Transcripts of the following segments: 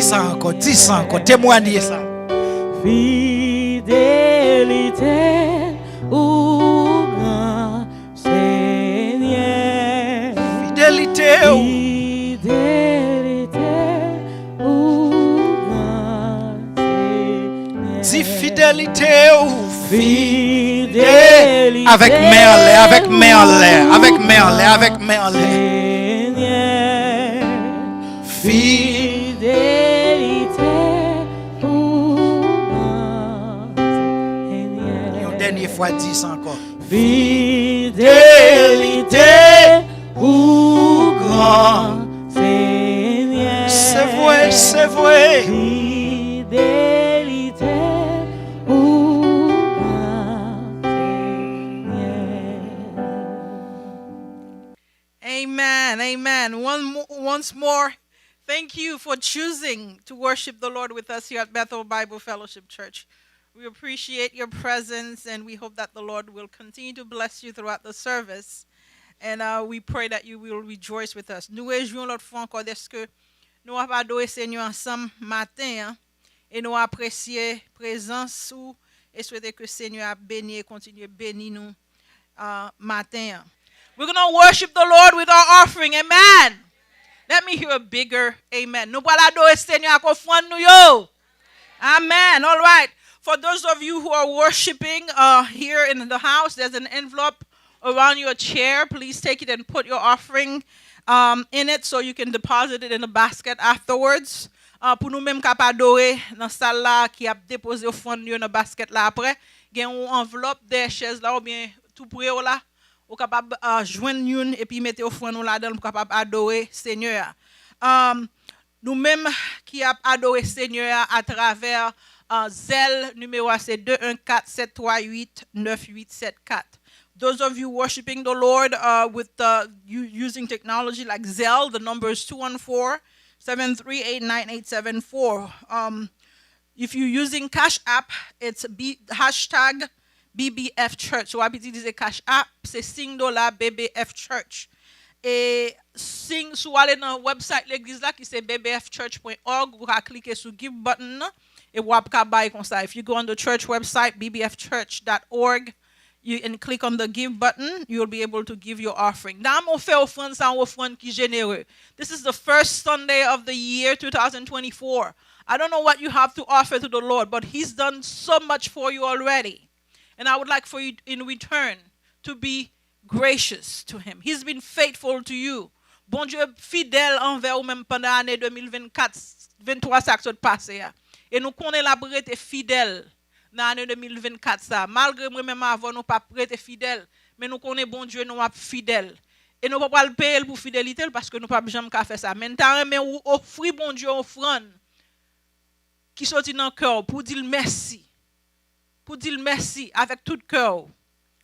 ça encore, dis ça encore, témoignez ça. Fidélité au grand Seigneur. Fidélité. Dis fidélité ou fidélité. Avec main en l'air, avec main en l'air, avec main en l'air, avec main en l'air. Fidélité ou une dernière fois, dis encore. Fidélité ou grand Seigneur. C'est vrai, c'est vrai. Fidélité ou grand Seigneur. Amen. Amen. Once more, thank you for choosing to worship the Lord with us here at Bethel Bible Fellowship Church. We appreciate your presence, and we hope that the Lord will continue to bless you throughout the service. And we pray that you will rejoice with us. Nous réjouissons l'autre fois encore de ce que nous avons adoré Seigneur ensemble matin, et nous apprécions présence ou et souhaiter que Seigneur a béni et continue à bénir nous matin. We're going to worship the Lord with our offering. Amen. Let me hear a bigger amen. Nous allons adorer Seigneur à confondre nous yo. Amen. All right. For those of you who are worshiping here in the house, there's an envelope around your chair. Please take it and put your offering in it so you can deposit it in the basket afterwards. Pour nous même cap adorer dans salle là qui a déposé au fond dans le basket là après, gen une enveloppe des chaises là ou bien tout près là, ou capable joindre une et puis mettre au fond là dedans pour capable adorer Seigneur. Nous même qui a adoré Seigneur à travers Zelle numéro c'est 214-738-9874. Those of you worshiping the Lord with using technology like Zelle, the number is 214-738-9874. If you're using Cash App, it's hashtag BBF Church. So, I utiliser Cash App, c'est $5 BBF Church. Et si aller dans le website l'église là qui c'est bbfchurch.org, vous pouvez cliquer sur Give button et vous pouvez buy comme ça. If you go on the church website bbfchurch.org, and click on the give button, you'll be able to give your offering. Now, I'm going to offrande sans offrande qui généreux. This is the first Sunday of the year 2024. I don't know what you have to offer to the Lord, but He's done so much for you already. And I would like for you in return to be gracious to Him. He's been faithful to you. Bon Dieu fidèle envers vous même pendant l'année 2024, 23 ça qui passé. Et nous connaissons la brete fidèle dans l'année 2024 ça. Malgré moi-même avant nous pas prêter fidèle, mais nous connaissons bon Dieu nous fidèle. Et nous ne pouvons pas le payer pour fidélité parce que nous ne pouvons jamais faire ça. Mais nous offrir bon Dieu offrande qui sortit dans le cœur pour dire merci. Pour dire merci avec tout le cœur.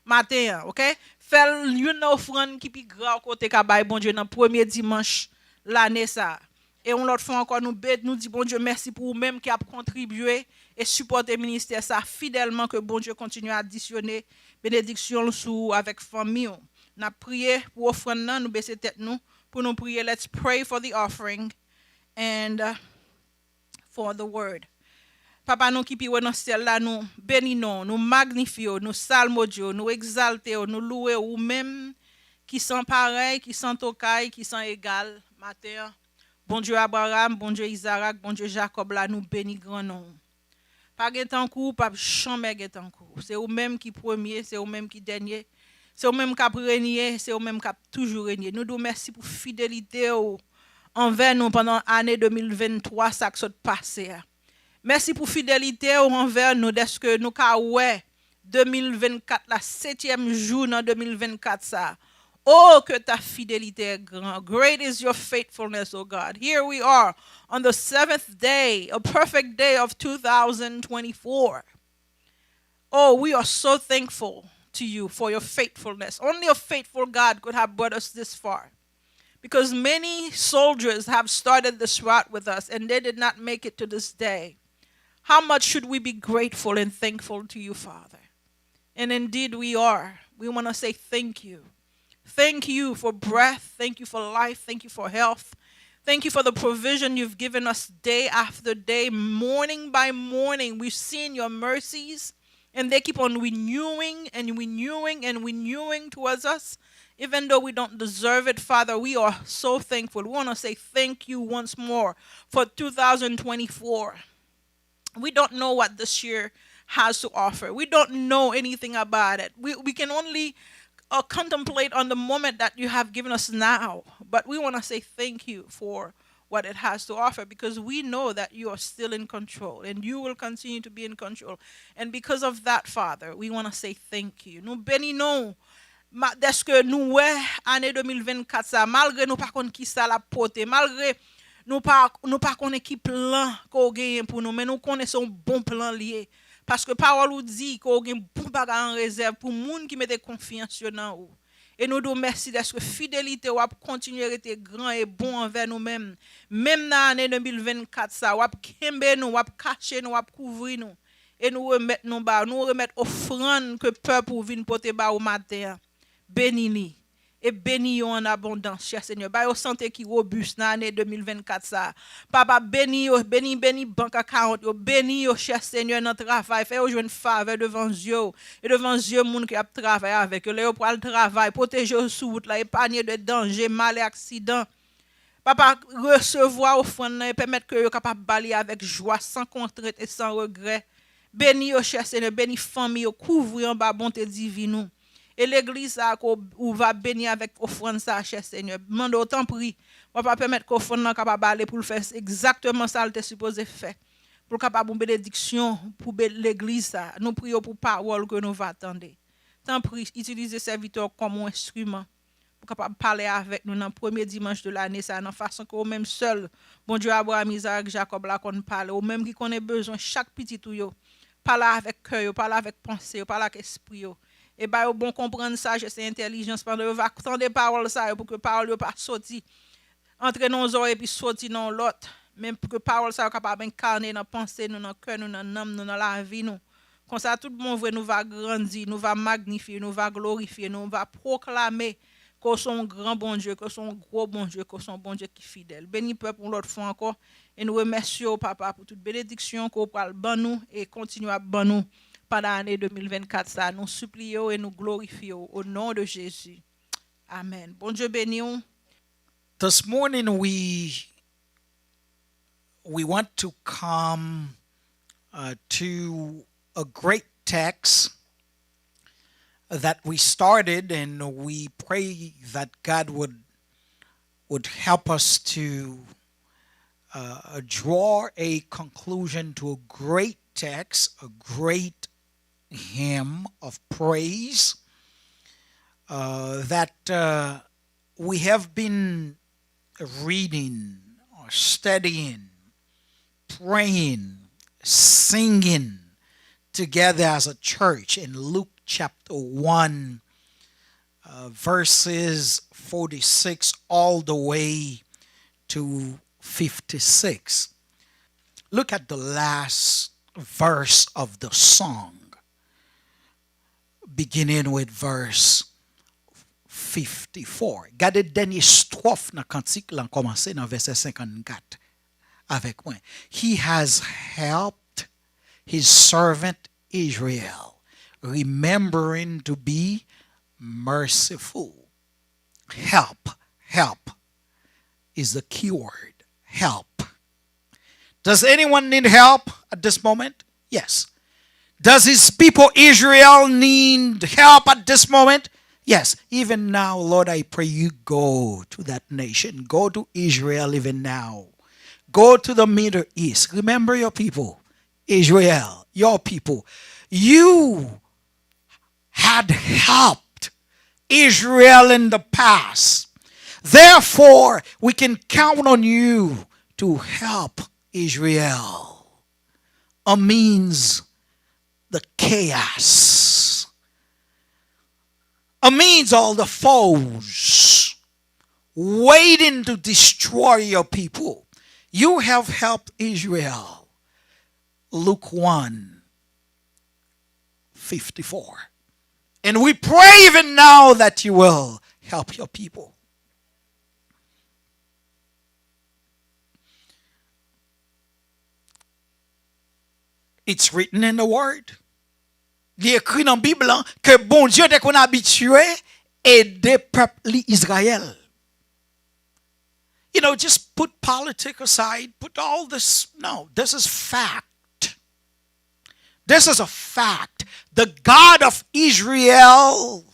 Matin, OK? Faire une offrande qui est grave côté kabay bon Dieu dans premier dimanche l'année ça. Et on l'autre fois encore nous dit bon Dieu merci pour vous même qui a contribué et supporter le ministère ça fidèlement que bon Dieu continue à additionner bénédiction sous avec famille. N'a prié pour offrande nous baisser tête nous pour nous prier. Let's pray for the offering and for the word. Papa nous qui piwe dans ciel là nous bénissons, nous magnifions, nous salmodions, nous exaltons, nous louons ou même qui sont pareils, qui sont tocailles, qui sont égales matin. Bon Dieu Abraham, bon Dieu Isaac, bon Dieu Jacob là nous bénis grand nom. Pas gen coup, pas jamais gen coup. C'est ou même qui premier, c'est ou même qui dernier. C'est ou même qui a régné, c'est ou même qui a toujours régné. Nous vous merci pour fidélité envers nous pendant l'année 2023 ça qui s'est passé. Merci pour fidélité envers nous dès que nous ka ouais 2024 la 7e jour dans 2024 ça. Oh que ta fidélité est grand. Great is your faithfulness, oh God. Here we are on the 7th day, a perfect day of 2024. Oh, we are so thankful to you for your faithfulness. Only a faithful God could have brought us this far. Because many soldiers have started this route with us and they did not make it to this day. How much should we be grateful and thankful to you, Father? And indeed we are. We want to say thank you. Thank you for breath. Thank you for life. Thank you for health. Thank you for the provision you've given us day after day, morning by morning. We've seen your mercies, and they keep on renewing and renewing and renewing towards us. Even though we don't deserve it, Father, we are so thankful. We want to say thank you once more for 2024. We don't know what this year has to offer. We don't know anything about it. We can only contemplate on the moment that you have given us now. But we want to say thank you for what it has to offer, because we know that you are still in control and you will continue to be in control. And because of that, Father, we want to say thank you. Nous bénissons deske nou wè année 2024 ça, malgré nous pas konn ki ça la porter, malgré nous pas konnen ki plan ko gen pour nous, mais nous connaissons bon plan lié. Parce que parole ou dit qu'on gen bon bagay en réserve pour moun qui mette confiance dans ou. Et nous nous merci d'être fidélité ou continuer à être grand et bon envers nous-mêmes. Même dans l'année 2024 ça, ou kembe nous, ou cacher nous, ou couvrir nous. Et nous remettre nous bas, nous remettre offrande que peuple ou vinn porter bas au matin. Béni-li. Et béni yo en abondance, cher Seigneur. Ba yo santé qui robuste dans l'année 2024 ça. Papa béni yo, béni banque account yo, béni yo, cher Seigneur, dans travail, fait yo joindre faveur devant Dieu. Et devant Dieu moun qui a travaillé avec eux, yo pour le travail, protéger sous route là, épargner de danger, mal et accident. Papa recevoir offrande et permettre que yo capable balayer avec joie, sans contrainte et sans regret. Béni yo, cher Seigneur, béni famille yo, couvrir en bas bonté divine. Et l'église où va bénir avec offrande ça, cher Seigneur. Mande autant prix. On va permettre qu'offrande soit capable d'aller pour le faire exactement ça qu'elle était supposé faire. Pour capable une bénédiction pour l'église ça. Nous prions pour parole que nous va attendre. Tant pis, utiliser serviteur comme un instrument pour capable parler avec nous dans le premier dimanche de l'année ça, dans façon que même seul, bon Dieu Abraham, Isaac, Jacob là qu'on parle, ou même qui connaît besoin chaque petit tout yo. Parler avec cœur, parler avec pensée, parler avec esprit. Et bah yo bon comprendre ça, c'est intelligence pendant yo va entendre des paroles ça pour que parole yo pas sorti entre nos oreilles et puis sorti dans l'autre, même pour que parole ça capable incarner dans pensée nous, dans cœur nous, dans âme nous, dans la vie nous. Comme ça tout le monde vrai nous va grandir, nous va magnifier, nous va glorifier, nous va proclamer que son grand bon Dieu, que son gros bon Dieu, que son bon Dieu qui est fidèle. Béni peuple pour l'autre fois encore et nous remercions papa pour toute bénédiction qu'on parle ban nous et continue à ban nous pendant l'année 2024 ça. Nous supplions et nous glorifions au nom de Jésus. Amen. Bon Dieu béni. This morning we want to come to a great text that we started, and we pray that God would help us to draw a conclusion to a great text, a great hymn of praise that we have been reading or studying, praying, singing together as a church in Luke chapter 1, verses 46 all the way to 56. Look at the last verse of the song, beginning with verse 54. Gardez dernier strophe dans cantique là commencé dans verset 54 avec moi. He has helped his servant Israel, remembering to be merciful. Help is the key word. Help. Does anyone need help at this moment? Yes. Does his people Israel need help at this moment? Yes. Even now, Lord, I pray you go to that nation. Go to Israel even now. Go to the Middle East. Remember your people, Israel, your people. You had helped Israel in the past. Therefore, we can count on you to help Israel amidst the chaos, amidst all the foes waiting to destroy your people. You have helped Israel. Luke 1:54. And we pray even now that you will help your people. It's written in the word. Il est écrit dans la Bible hein, que bon Dieu dès qu'on a habitué aider peuple Israël. You know, just put politics aside, put all this. No, this is fact. This is a fact. The God of Israel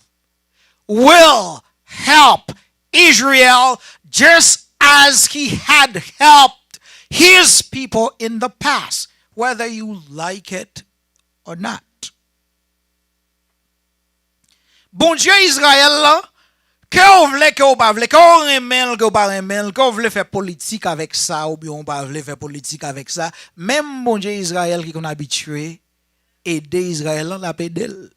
will help Israel just as he had helped his people in the past, whether you like it or not. Bon Dieu Israël là, que vous voulez que vous pas voulez, que vous remel que vous pas remel, que vous voulez faire politique avec ça ou bien on pas voulez faire politique avec ça, même bon Dieu Israël qui qu'on habitué aider Israël là la pédale.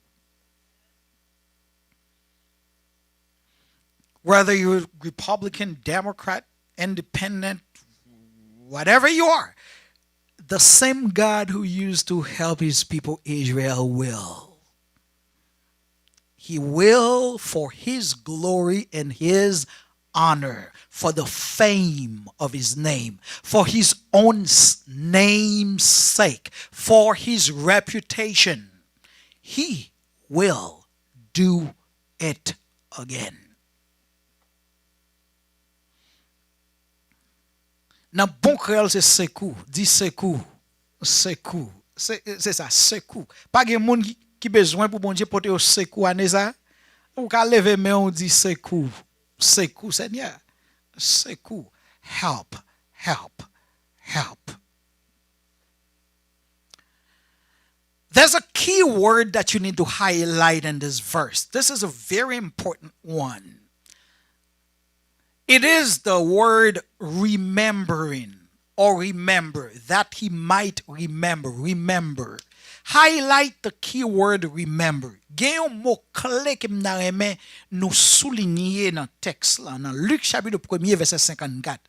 Whether you're Republican, Democrat, Independent, whatever you are, the same God who used to help his people Israel will. He will for his glory and his honor, for the fame of his name, for his own name's sake, for his reputation. He will do it again. Nan bon créole c'est sekou, dit sekou, sekou. C'est ça, sekou. Pas gen moun qui besoin pour bon Dieu porter au sekou ane ça. Ou ka lever mais on dit sekou. Sekou Seigneur. Sekou. Help, help, help. There's a key word that you need to highlight in this verse. This is a very important one. It is the word remembering or remember, that he might remember. Remember. Highlight the key word remember. Gen yon mot clé qui m'na remen nous souligner dans texte là, dans Luc chapitre 1er verset 54.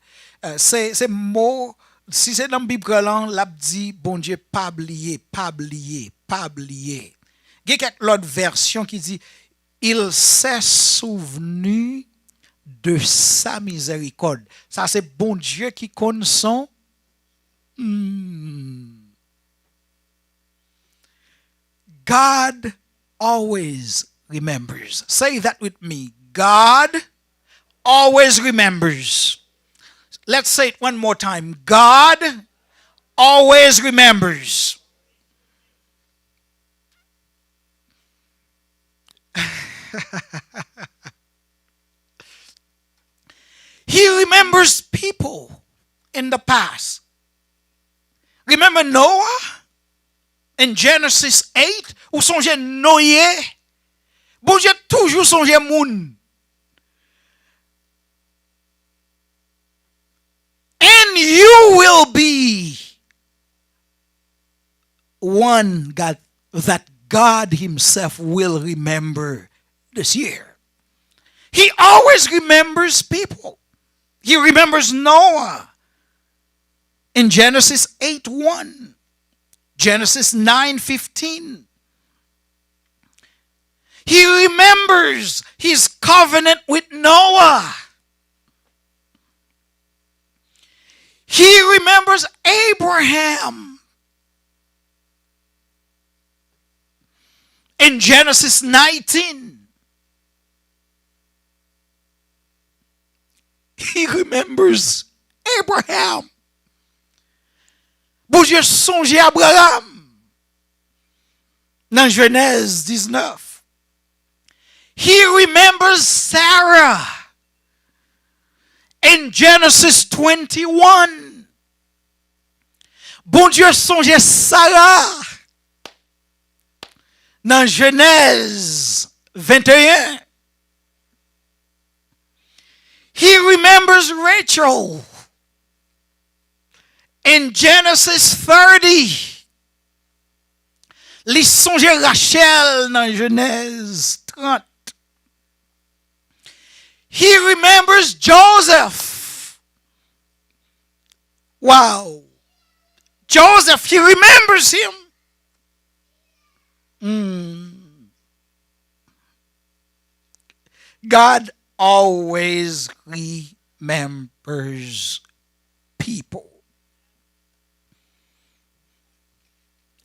C'est mot, si c'est dans Bible là, l'a dit bon Dieu pas oublier, pas oublier, pas oublier. Gen quelques autres versions qui dit il s'est souvenu de sa miséricorde. Ça c'est bon Dieu qui connaît son God always remembers. Say that with me. God always remembers. Let's say it one more time. God always remembers. He remembers people in the past. Remember Noah in Genesis 8? Ou songe Noé? Bon Dieu toujours songe moun. And you will be one God that God himself will remember this year. He always remembers people. He remembers Noah in Genesis 8:1, Genesis 9:15. He remembers his covenant with Noah. He remembers Abraham in Genesis 19. He remembers Abraham. Bon Dieu songe Abraham. Dans Genèse 19. He remembers Sarah in Genesis 21. Bon Dieu songe Sarah dans Genèse 21. He remembers Rachel in Genesis 30. Li songe Rachel dans Genèse 30. He remembers Joseph. Wow. Joseph, he remembers him. God always remembers people.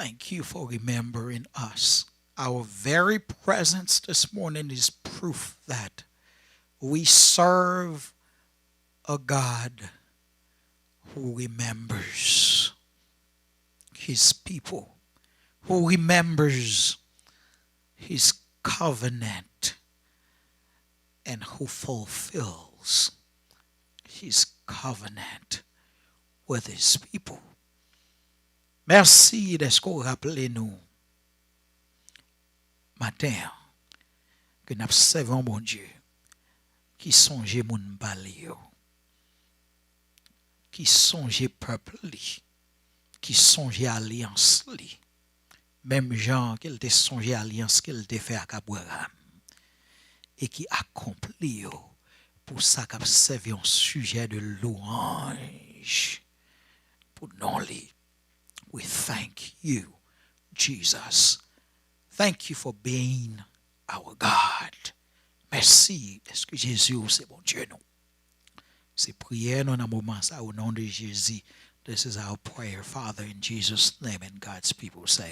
Thank you for remembering us. Our very presence this morning is proof that we serve a God who remembers his people, who remembers his covenant, and who fulfills his covenant with his people. Merci d'être rappelé nous matin que nous servons bon Dieu qui songe moun bali yo, qui songe peuple li, qui songe alliance li, même gens qu'il te songe alliance qu'il te fait avec Abraham et qui accomplit yo pour ça qu'a servi un sujet de louange pour non li. We thank you, Jesus. Thank you for being our God. Merci. Est-ce que Jésus, c'est bon Dieu, non? C'est prière dans un moment ça au nom de Jésus. This is our prayer, Father, in Jesus' name, and God's people say.